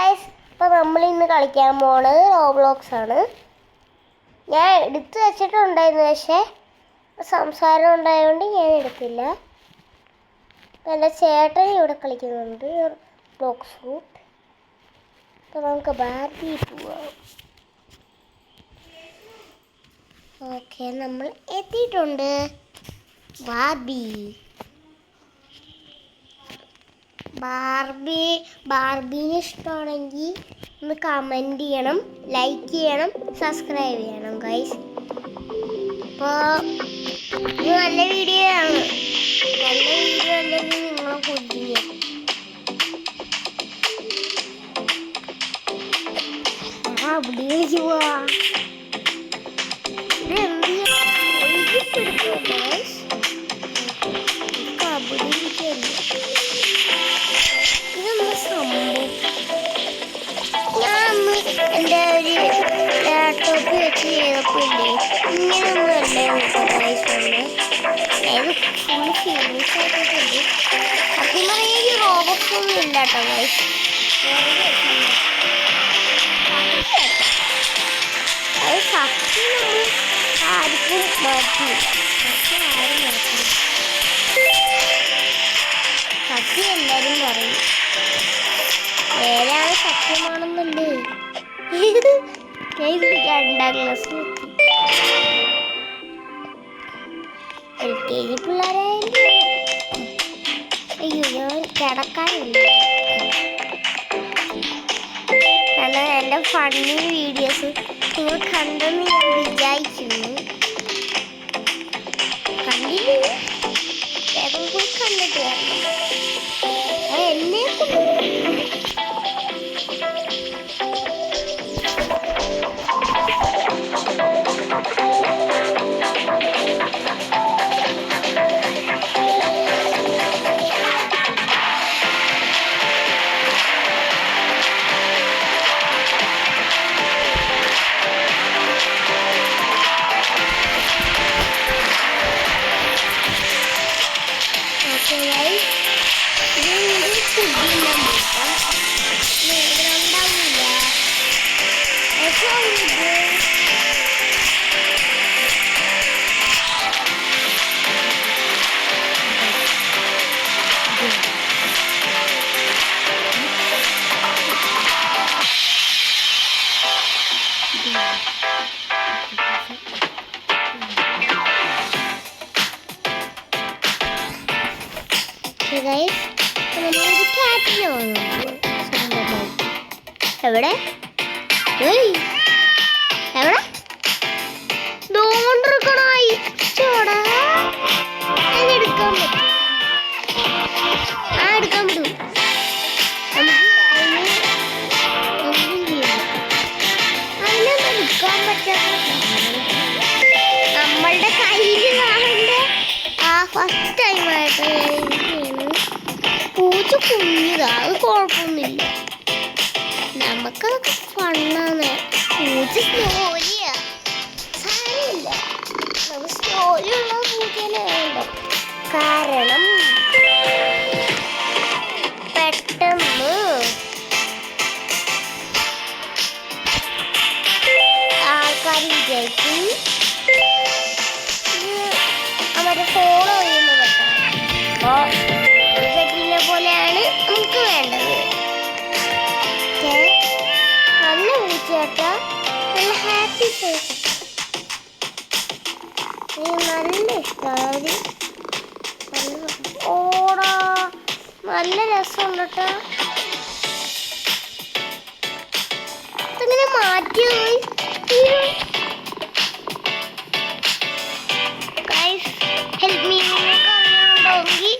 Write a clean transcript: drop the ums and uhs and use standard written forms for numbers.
ഇപ്പോൾ നമ്മൾ ഇന്ന് കളിക്കാൻ പോണത് റോബ്ലോക്സ് ആണ്. ഞാൻ എടുത്തു വെച്ചിട്ടുണ്ടായിരുന്നു, പക്ഷേ സംസാരം ഉണ്ടായതുകൊണ്ട് ഞാൻ എടുത്തില്ല. എൻ്റെ ചേട്ടൻ ഇവിടെ കളിക്കുന്നുണ്ട് ബ്ലോക്സ് റൂട്ട്. അപ്പോൾ നമുക്ക് ബാർബി പോവാം. ഓക്കെ, നമ്മൾ എത്തിയിട്ടുണ്ട്. ബാർബീനെ ഇഷ്ടമാണെങ്കിൽ ഒന്ന് കമൻറ്റ് ചെയ്യണം, ലൈക്ക് ചെയ്യണം, സബ്സ്ക്രൈബ് ചെയ്യണം ഗൈസ്. അപ്പോൾ ഇത് നല്ല വീഡിയോ ആണ്. നല്ല വീഡിയോ അല്ലെങ്കിൽ നിങ്ങളെ കൊല്ലിയ. അവിടേക്ക് പോവാ. ഇത് എന്ത് ഇതൊന്ന് സംഭവം. ഞാൻ എൻ്റെ ഒരു ലാപ്ടോപ്പ് വെച്ച് ചെയ്തപ്പോൾ ഇല്ലേ, ഇങ്ങനെയൊന്നും അല്ലേ ഗൈസുണ്ട്. അതായത് ഫുൾ ഫീലിങ്സ് ആയിട്ടുണ്ട്. സത്യം പറഞ്ഞാൽ ഈ റോബോട്ട്സ് ഒന്നും ഇല്ല കേട്ടോ ഗൈസ്. അത് സത്യം നമ്മൾ ആർക്കും മാറ്റി ആരും മാറ്റി സത്യം എല്ലാവരും പറയും. നേരാണ്, സത്യമാണെന്നുണ്ട്. 2ാം ക്ലാസ്സിൽ LKG പിള്ളേരായാലും അയ്യോ ഞാൻ കിടക്കാനില്ല. കാരണം എൻ്റെ ഫണ്ണി വീഡിയോസ് നിങ്ങൾ കണ്ടെന്ന് ഞാൻ വിചാരിക്കുന്നു. കണ്ടില്ലേ? വേഗം പോയി കണ്ടിട്ട് എന്നെ എവിടെ എവിടെ ദോണ്ടിരിക്കണായി ചോടാ. എടുക്കാൻ പറ്റും, എടുക്കാൻ പറ്റും. അതിനെടുക്കാൻ പറ്റാത്ത നമ്മളുടെ കയ്യിൽ കാണേണ്ട ഫസ്റ്റ് ടൈമായിട്ട് പൂച്ച കുഞ്ഞിതാ. അത് കുഴപ്പമൊന്നുമില്ല, നമുക്കതൊക്കെ ഫണ്ണാണ്. പൂച്ച സ്ലോലിയാ, സാരമില്ല. നമുക്ക് സ്ലോലിയുള്ള പൂച്ചേനെ വേണ്ട. കാരണം പെട്ടെന്ന് ആൾക്കാർ വിചാരിക്കും അവരെ ഫോളോ ചെയ്യുന്നത്. അപ്പോൾ ഇതിനെ പോലെയാണ് നമുക്ക് വേണ്ടത്. നല്ല പൂച്ചയാട്ടാ, നല്ല ഹാപ്പി ഫേസ്. നല്ല ഇഷ്ടമാണ്. ഓടാ നല്ല രസമുണ്ട് കേട്ടോ. അതിങ്ങനെ മാറ്റി ഹെൽപ്പ് മീ. നിങ്ങൾക്ക് അറിയാനുണ്ടെങ്കിൽ